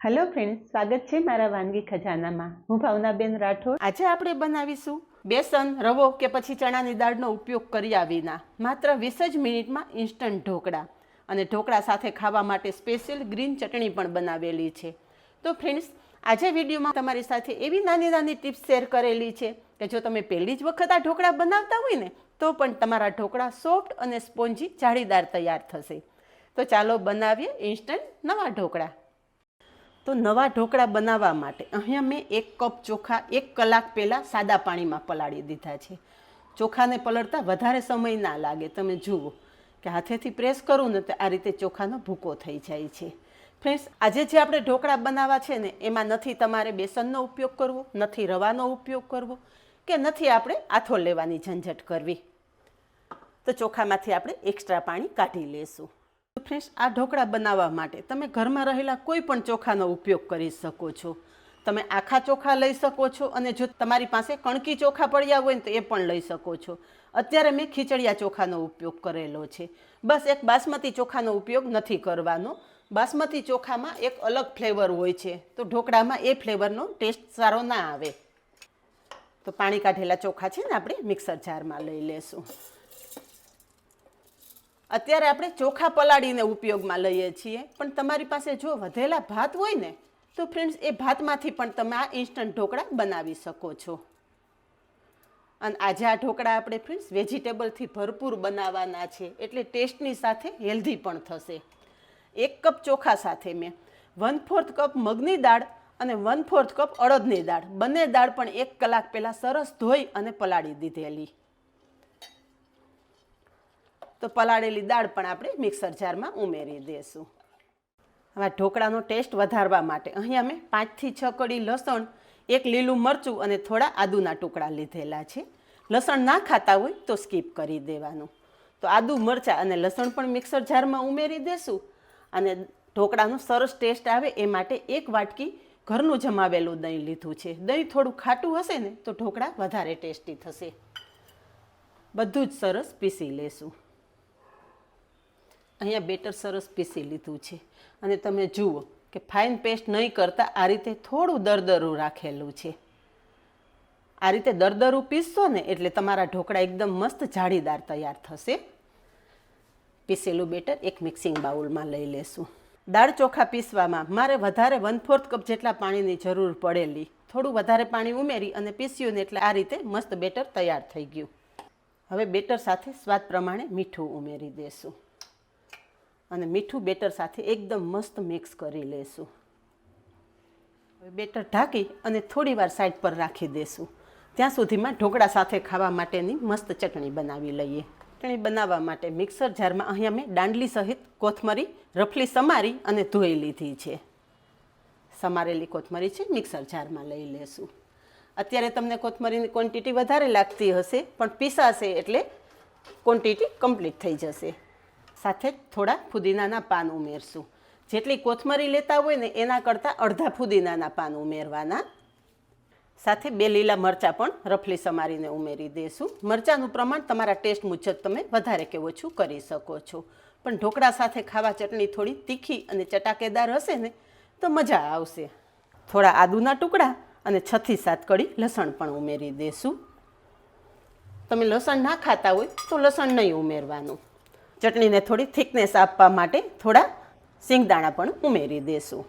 Hello friends, સ્વાગત છે મારા વાનગી ખજાનામાં. હું ભાવનાબેન રાઠોડ. આજે આપણે બનાવીશું બેસન, રવો કે પછી ચણાની દાળનો ઉપયોગ કર્યા વિના માત્ર 20 જ મિનિટમાં ઇન્સ્ટન્ટ ઢોકળા, અને ઢોકળા સાથે ખાવા માટે સ્પેશિયલ ગ્રીન ચટણી પણ બનાવેલી છે. તો ફ્રેન્ડ્સ, આજે વિડીયોમાં તમારી સાથે એવી નાની નાની ટિપ્સ શેર કરેલી છે કે જો તમે પહેલી જ વખત આ ઢોકળા બનાવતા હોય ને તો પણ તમારા ઢોકળા સોફ્ટ અને સ્પોન્જી જાળીદાર તૈયાર થશે. તો ચાલો બનાવીએ ઇન્સ્ટન્ટ નવા ઢોકળા. તો નવા ઢોકળા બનાવવા માટે અહીંયા મેં 1 કપ ચોખા 1 કલાક પહેલાં સાદા પાણીમાં પલાળી દીધા છે. ચોખાને પલળતા વધારે સમય ના લાગે. તમે જુઓ કે હાથેથી પ્રેસ કરું ને તો આ રીતે ચોખાનો ભૂકો થઈ જાય છે. ફ્રેન્ડ્સ, આજે જે આપણે ઢોકળા બનાવવા છે ને એમાં નથી તમારે બેસનનો ઉપયોગ કરવો, નથી રવાનો ઉપયોગ કરવો, કે નથી આપણે આથો લેવાની ઝંઝટ કરવી. તો ચોખામાંથી આપણે એક્સ્ટ્રા પાણી કાઢી લેશું. ફ્રેન્ડ્સ, આ ઢોકળા બનાવવા માટે તમે ઘરમાં રહેલા કોઈ પણ ચોખાનો ઉપયોગ કરી શકો છો. તમે આખા ચોખા લઈ શકો છો, અને જો તમારી પાસે કણકી ચોખા પડ્યા હોય ને તો એ પણ લઈ શકો છો. અત્યારે મેં ખીચડિયા ચોખાનો ઉપયોગ કરેલો છે. બસ એક બાસમતી ચોખાનો ઉપયોગ નથી કરવાનો. બાસમતી ચોખામાં એક અલગ ફ્લેવર હોય છે, તો ઢોકળામાં એ ફ્લેવરનો ટેસ્ટ સારો ના આવે. તો પાણી કાઢેલા ચોખા છે ને આપણે મિક્સર જારમાં લઈ લેશું. અત્યારે આપણે ચોખા પલાળીને ઉપયોગમાં લઈએ છીએ, પણ તમારી પાસે જો વધેલા ભાત હોય ને તો ફ્રેન્ડ્સ એ ભાતમાંથી પણ તમે આ ઇન્સ્ટન્ટ ઢોકળા બનાવી શકો છો. અને આજે આ ઢોકળા આપણે ફ્રેન્ડ્સ વેજીટેબલથી ભરપૂર બનાવવાના છે, એટલે ટેસ્ટની સાથે હેલ્ધી પણ થશે. 1 કપ ચોખા સાથે મેં 1/4 કપ મગની દાળ અને 1/4 કપ અડદની દાળ, બંને દાળ પણ 1 કલાક પહેલાં સરસ ધોઈ અને પલાળી દીધેલી. તો પલાળેલી દાળ પણ આપણે મિક્સર જારમાં ઉમેરી દઈશું. હવે ઢોકળાનો ટેસ્ટ વધારવા માટે અહીંયા મેં 5 થી 6 કળી લસણ, 1 લીલું મરચું અને થોડા આદુના ટુકડા લીધેલા છે. લસણ ના ખાતા હોય તો સ્કીપ કરી દેવાનું. તો આદુ, મરચાં અને લસણ પણ મિક્સર જારમાં ઉમેરી દેશું. અને ઢોકળાનો સરસ ટેસ્ટ આવે એ માટે 1 વાટકી ઘરનું જમાવેલું દહીં લીધું છે. દહીં થોડું ખાટું હશે ને તો ઢોકળા વધારે ટેસ્ટી થશે. બધું જ સરસ પીસી લેશું. અહીંયા બેટર સરસ પીસી લીધું છે, અને તમે જુઓ કે ફાઇન પેસ્ટ નહીં કરતાં આ રીતે થોડું દરદરું રાખેલું છે. આ રીતે દરદરું પીસશો ને એટલે તમારા ઢોકળા એકદમ મસ્ત જાળીદાર તૈયાર થશે. પીસેલું બેટર એક મિક્સિંગ બાઉલમાં લઈ લેશું. દાળ ચોખા પીસવામાં મારે વધારે 1/4 કપ જેટલા પાણીની જરૂર પડેલી. થોડું વધારે પાણી ઉમેરી અને પીસ્યું ને એટલે આ રીતે મસ્ત બેટર તૈયાર થઈ ગયું. હવે બેટર સાથે સ્વાદ પ્રમાણે મીઠું ઉમેરી દેશું, અને મીઠું બેટર સાથે એકદમ મસ્ત મિક્સ કરી લેશું. હવે બેટર ઢાંકી અને થોડી વાર સાઈડ પર રાખી દેશું. ત્યાં સુધીમાં ઢોકળા સાથે ખાવા માટેની મસ્ત ચટણી બનાવી લઈએ. ચટણી બનાવવા માટે મિક્સર જારમાં અહીંયા મેં દાંડલી સહિત કોથમરી રફલી સમારી અને ધોઈ લીધી છે. સમારેલી કોથમરી છે, મિક્સર જારમાં લઈ લેશું. અત્યારે તમને કોથમરીની ક્વોન્ટિટી વધારે લાગતી હશે, પણ પીસાશે એટલે ક્વોન્ટિટી કમ્પ્લીટ થઈ જશે. સાથે થોડા ફુદીનાના પાન ઉમેરશું. જેટલી કોથમરી લેતા હોય ને એના કરતાં અડધા ફુદીનાના પાન ઉમેરવાના. સાથે 2 લીલા મરચાં પણ રફલી સમારીને ઉમેરી દઈશું. મરચાંનું પ્રમાણ તમારા ટેસ્ટ મુજબ તમે વધારે કે ઓછું કરી શકો છો, પણ ઢોકળા સાથે ખાવા ચટણી થોડી તીખી અને ચટાકેદાર હશે ને તો મજા આવશે. થોડા આદુના ટુકડા અને 6 થી 7 કળી લસણ પણ ઉમેરી દઈશું. તમે લસણ ના ખાતા હોય તો લસણ નહીં ઉમેરવાનું. ચટણીને થોડી થિકનેસ આપવા માટે થોડા સિંગદાણા પણ ઉમેરી દેશું.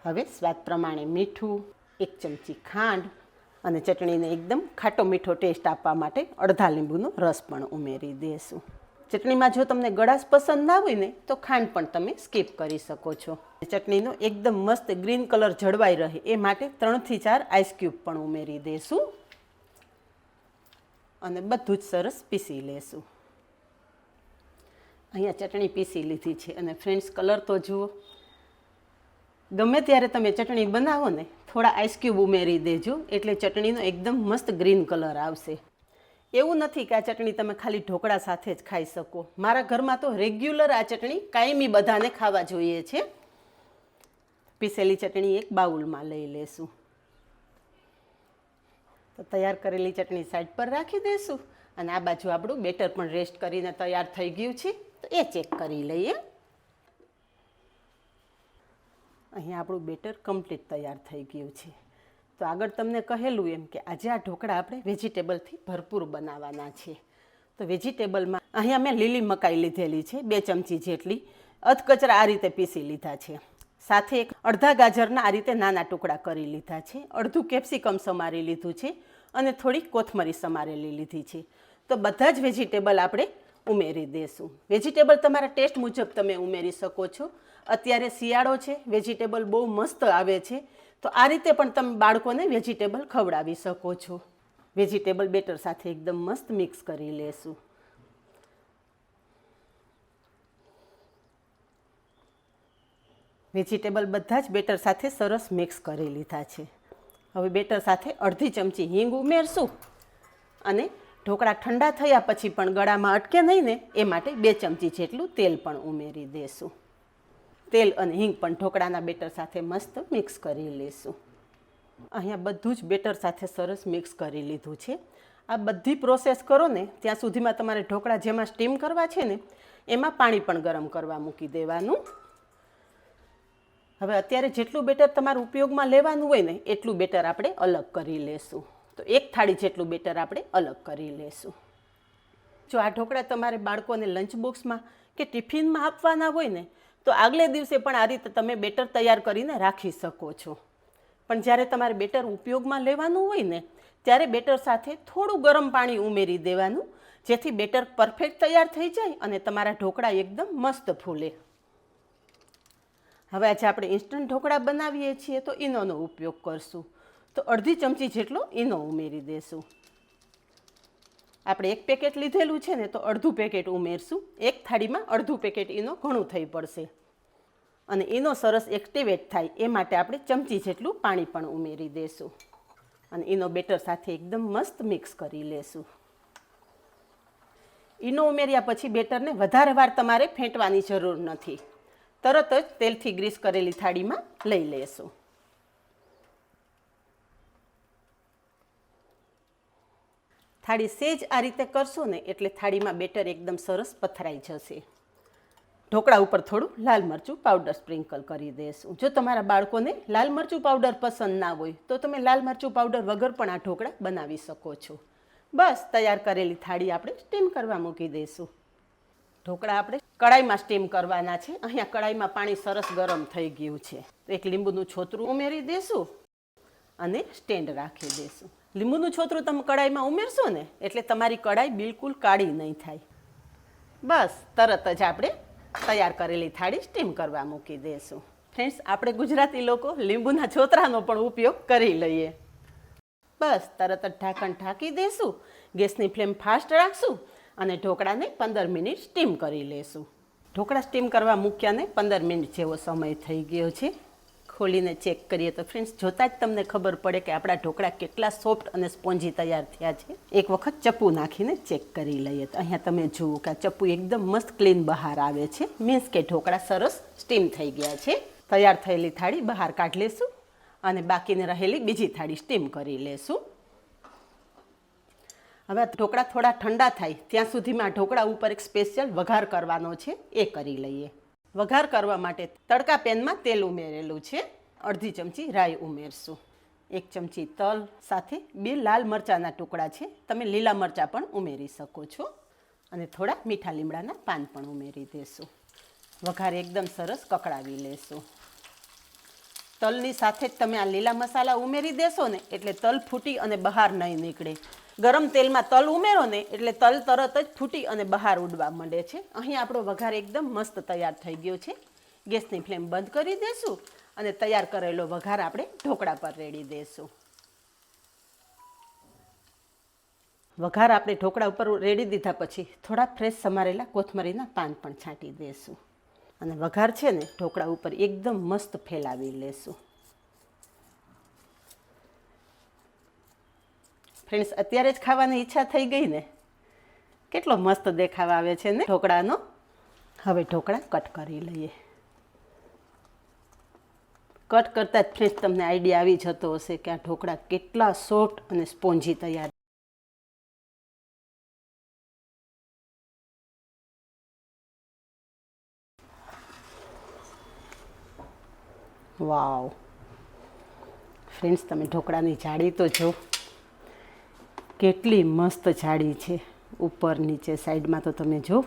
હવે સ્વાદ પ્રમાણે મીઠું, 1 ચમચી ખાંડ, અને ચટણીને એકદમ ખાટો મીઠો ટેસ્ટ આપવા માટે અડધા લીંબુનો રસ પણ ઉમેરી દેશું. ચટણીમાં જો તમને ગળાશ પસંદ ના હોય ને તો ખાંડ પણ તમે સ્કીપ કરી શકો છો. ચટણીનો એકદમ મસ્ત ગ્રીન કલર જળવાઈ રહે એ માટે 3 થી 4 આઈસ ક્યુબ પણ ઉમેરી દેશું, અને બધું જ સરસ પીસી લેશું. અહીંયા ચટણી પીસી લીધી છે, અને ફ્રેન્ડ્સ કલર તો જુઓ. ગમે ત્યારે તમે ચટણી બનાવો ને થોડા આઈસ ક્યુબ ઉમેરી દેજો, એટલે ચટણીનો એકદમ મસ્ત ગ્રીન કલર આવશે. એવું નથી કે આ ચટણી તમે ખાલી ઢોકળા સાથે જ ખાઈ શકો. મારા ઘરમાં તો રેગ્યુલર આ ચટણી કાયમી બધાને ખાવા જોઈએ છે. પીસેલી ચટણી એક બાઉલમાં લઈ લેશું. તો તૈયાર કરેલી ચટણી સાઈડ પર રાખી દઈશું, અને આ બાજુ આપણું બેટર પણ રેસ્ટ કરીને તૈયાર થઈ ગયું છે. તો એ ચેક કરી લઈએ. અહીંયા આપણું બેટર કમ્પ્લીટ તૈયાર થઈ ગયું છે. તો આગળ તમને કહેલું એમ કે આજે આ ઢોકળા આપણે વેજીટેબલથી ભરપૂર બનાવવાના છે. તો વેજીટેબલમાં અહીંયા મેં લીલી મકાઈ લીધેલી છે 2 ચમચી જેટલી, અધકચરા આ રીતે પીસી લીધા છે. સાથે એક અડધા ગાજરના આ રીતે નાના ટુકડા કરી લીધા છે, અડધું કેપ્સિકમ સમારી લીધું છે અને થોડી કોથમરી સમારેલી લીધી છે. તો બધા જ વેજીટેબલ આપણે ઉમેરી દેશું. વેજીટેબલ તમારા ટેસ્ટ મુજબ તમે ઉમેરી શકો છો. અત્યારે શિયાળો છે, વેજીટેબલ બહુ મસ્ત આવે છે, તો આ રીતે પણ તમે બાળકોને વેજીટેબલ ખવડાવી શકો છો. વેજીટેબલ બેટર સાથે એકદમ મસ્ત મિક્સ કરી લેશું. વેજીટેબલ બધા જ બેટર સાથે સરસ મિક્સ કરી લીધા છે. હવે બેટર સાથે અડધી ચમચી હિંગ ઉમેરશું અને ઢોકળા ઠંડા થયા પછી પણ ગળામાં અટકે નહીં ને એ માટે 2 ચમચી જેટલું તેલ પણ ઉમેરી દેશું. તેલ અને હિંગ પણ ઢોકળાના બેટર સાથે મસ્ત મિક્સ કરી લેશું. અહીંયા બધું જ બેટર સાથે સરસ મિક્સ કરી લીધું છે. આ બધી પ્રોસેસ કરો ને ત્યાં સુધીમાં તમારે ઢોકળા જેમાં સ્ટીમ કરવા છે ને એમાં પાણી પણ ગરમ કરવા મૂકી દેવાનું. હવે અત્યારે જેટલું બેટર તમારા ઉપયોગમાં લેવાનું હોય ને એટલું બેટર આપણે અલગ કરી લેશું. તો 1 થાળી જેટલું બેટર આપણે અલગ કરી લેશું. જો આ ઢોકળા તમારે બાળકોને લંચ બોક્સમાં કે ટિફિનમાં આપવાના હોય ને તો આગલે દિવસે પણ આ રીતે તમે બેટર તૈયાર કરીને રાખી શકો છો. પણ જ્યારે તમારે બેટર ઉપયોગમાં લેવાનું હોય ને ત્યારે બેટર સાથે થોડું ગરમ પાણી ઉમેરી દેવાનું, જેથી બેટર પરફેક્ટ તૈયાર થઈ જાય અને તમારા ઢોકળા એકદમ મસ્ત ફૂલે. હવે આજે આપણે ઇન્સ્ટન્ટ ઢોકળા બનાવીએ છીએ તો ઈનોનો ઉપયોગ કરશું. તો અડધી ચમચી જેટલો ઈનો ઉમેરી દેશું. આપણે 1 પેકેટ લીધેલું છે ને તો અડધું પેકેટ ઉમેરશું. 1 થાળીમાં અડધું પેકેટ ઈનો ઘણું થઈ પડશે. અને ઈનો સરસ એક્ટિવેટ થાય એ માટે આપણે ચમચી જેટલું પાણી પણ ઉમેરી દેશું. અને ઈનો બેટર સાથે એકદમ મસ્ત મિક્સ કરી લેશું. ઈનો ઉમેર્યા પછી બેટરને વધારે વાર તમારે ફેંટવાની જરૂર નથી. તરત જ તેલથી ગ્રીસ કરેલી થાળીમાં લઈ લેશું. થાળી સેજ આ રીતે કરશો ને એટલે થાળીમાં બેટર એકદમ સરસ પથરાઈ જશે. ઢોકળા ઉપર થોડું લાલ મરચું પાવડર સ્પ્રિંકલ કરી દેશું. જો તમારા બાળકોને લાલ મરચું પાવડર પસંદ ના હોય તો તમે લાલ મરચું પાવડર વગર પણ આ ઢોકળા બનાવી શકો છો. બસ તૈયાર કરેલી થાળી આપણે સ્ટીમ કરવા મૂકી દઈશું. ઢોકળા આપણે કડાઈમાં સ્ટીમ કરવાના છે. અહીંયા કડાઈમાં પાણી સરસ ગરમ થઈ ગયું છે. એક લીંબુનું છોતરું ઉમેરી દેશું અને સ્ટેન્ડ રાખી દેશું. લીંબુનું છોતરું તમે કડાઈમાં ઉમેરશો ને એટલે તમારી કડાઈ બિલકુલ કાળી નહીં થાય. બસ તરત જ આપણે તૈયાર કરેલી થાળી સ્ટીમ કરવા મૂકી દઈશું. ફ્રેન્ડ્સ, આપણે ગુજરાતી લોકો લીંબુના છોતરાનો પણ ઉપયોગ કરી લઈએ. બસ તરત જ ઢાંકણ ઢાંકી દઈશું. ગેસની ફ્લેમ ફાસ્ટ રાખશું અને ઢોકળાને 15 મિનિટ સ્ટીમ કરી લેશું. ઢોકળા સ્ટીમ કરવા મૂક્યાને 15 મિનિટ જેવો સમય થઈ ગયો છે. ખોલીને ચેક કરીએ તો ફ્રેન્ડ્સ જોતાં જ તમને ખબર પડે કે આપણા ઢોકળા કેટલા સોફ્ટ અને સ્પોન્જી તૈયાર થયા છે. એક વખત ચપ્પુ નાખીને ચેક કરી લઈએ તો અહીંયા તમે જુઓ કે આ ચપ્પુ એકદમ મસ્ત ક્લીન બહાર આવે છે. મીન્સ કે ઢોકળા સરસ સ્ટીમ થઈ ગયા છે. તૈયાર થયેલી થાળી બહાર કાઢી લેશું અને બાકીને રહેલી બીજી થાળી સ્ટીમ કરી લેશું. હવે ઢોકળા થોડા ઠંડા થાય ત્યાં સુધીમાં ઢોકળા ઉપર એક સ્પેશિયલ વઘાર કરવાનો છે, એ કરી લઈએ. વઘાર કરવા માટે તડકા પેનમાં તેલ ઉમેરેલું છે. અડધી ચમચી રાઈ ઉમેરશું. 1 ચમચી તલ સાથે 2 લાલ મરચાંના ટુકડા છે. તમે લીલા મરચાં પણ ઉમેરી શકો છો. અને થોડા મીઠા લીમડાના પાન પણ ઉમેરી દેશું. વઘાર એકદમ સરસ કકડાવી લેશું. તલની સાથે જ તમે આ લીલા મસાલા ઉમેરી દેશો ને એટલે તલ ફૂટી અને બહાર નહીં નીકળે. ગરમ તેલમાં તલ ઉમેરો ને એટલે તલ તરત જ ફૂટી અને બહાર ઉડવા માંડે છે. અહીં આપણો વઘાર એકદમ મસ્ત તૈયાર થઈ ગયો છે. ગેસની ફ્લેમ બંધ કરી દેશું અને તૈયાર કરેલો વઘાર આપણે ઢોકળા પર રેડી દેશું. વઘાર આપણે ઢોકળા ઉપર રેડી દીધા પછી થોડા ફ્રેશ સમારેલા કોથમરીના પાન પણ છાંટી દેશું અને વઘાર છે ને ઢોકળા ઉપર એકદમ મસ્ત ફેલાવી લેશું. ફ્રેન્ડ્સ, અત્યારે જ ખાવાની ઈચ્છા થઈ ગઈ ને. કેટલો મસ્ત દેખાવ આવે છે ને ઢોકળાનો. હવે ઢોકળા કટ કરી લઈએ. કટ કરતાં જ ફ્રેન્ડ્સ તમને આઈડિયા આવી જતો હશે કે આ ઢોકળા કેટલા સોફ્ટ અને સ્પોન્જી તૈયાર. વાવ ફ્રેન્ડ્સ, તમે ઢોકળાની જાળી તો જો, કેટલી મસ્ત જાળી છે, ઉપર નીચે સાઈડમાં તો તમે જો.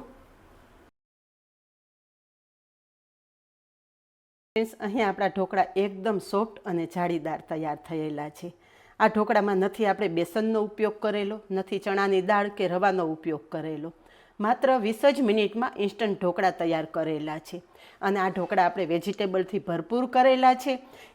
ફ્રેન્ડ્સ, અહીંયા આપણા ઢોકળા એકદમ સોફ્ટ અને જાળીદાર તૈયાર થયેલા છે. આ ઢોકળામાં નથી આપણે બેસનનો ઉપયોગ કરેલો, નથી ચણાની દાળ કે રવાનો ઉપયોગ કરેલો. માત્ર 20 જ મિનિટમાં ઇન્સ્ટન્ટ ઢોકળા તૈયાર કરેલા છે. અને આ ઢોકળા આપણે વેજીટેબલથી ભરપૂર કરેલા છે,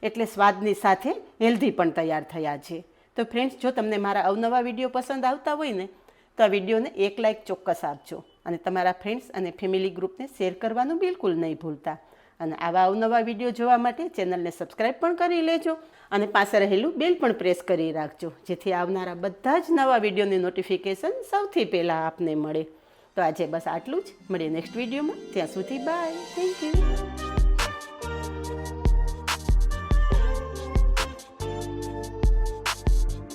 એટલે સ્વાદની સાથે હેલ્ધી પણ તૈયાર થયા છે. તો ફ્રેન્ડ્સ, જો તમને મારા અવનવા વિડીયો પસંદ આવતા હોય ને, તો આ વિડીયોને એક લાઇક ચોક્કસ આપજો. અને તમારા ફ્રેન્ડ્સ અને ફેમિલી ગ્રુપને શેર કરવાનું બિલકુલ નહીં ભૂલતા. અને આવા અવનવા વિડીયો જોવા માટે ચેનલને સબસ્ક્રાઈબ પણ કરી લેજો અને પાસે રહેલું બેલ પણ પ્રેસ કરી રાખજો, જેથી આવનારા બધા જ નવા વિડીયોની નોટિફિકેશન સૌથી પહેલાં આપને મળે. તો આજે બસ આટલું જ. મળીએ નેક્સ્ટ વિડીયોમાં. ત્યાં સુધી બાય. Thank you.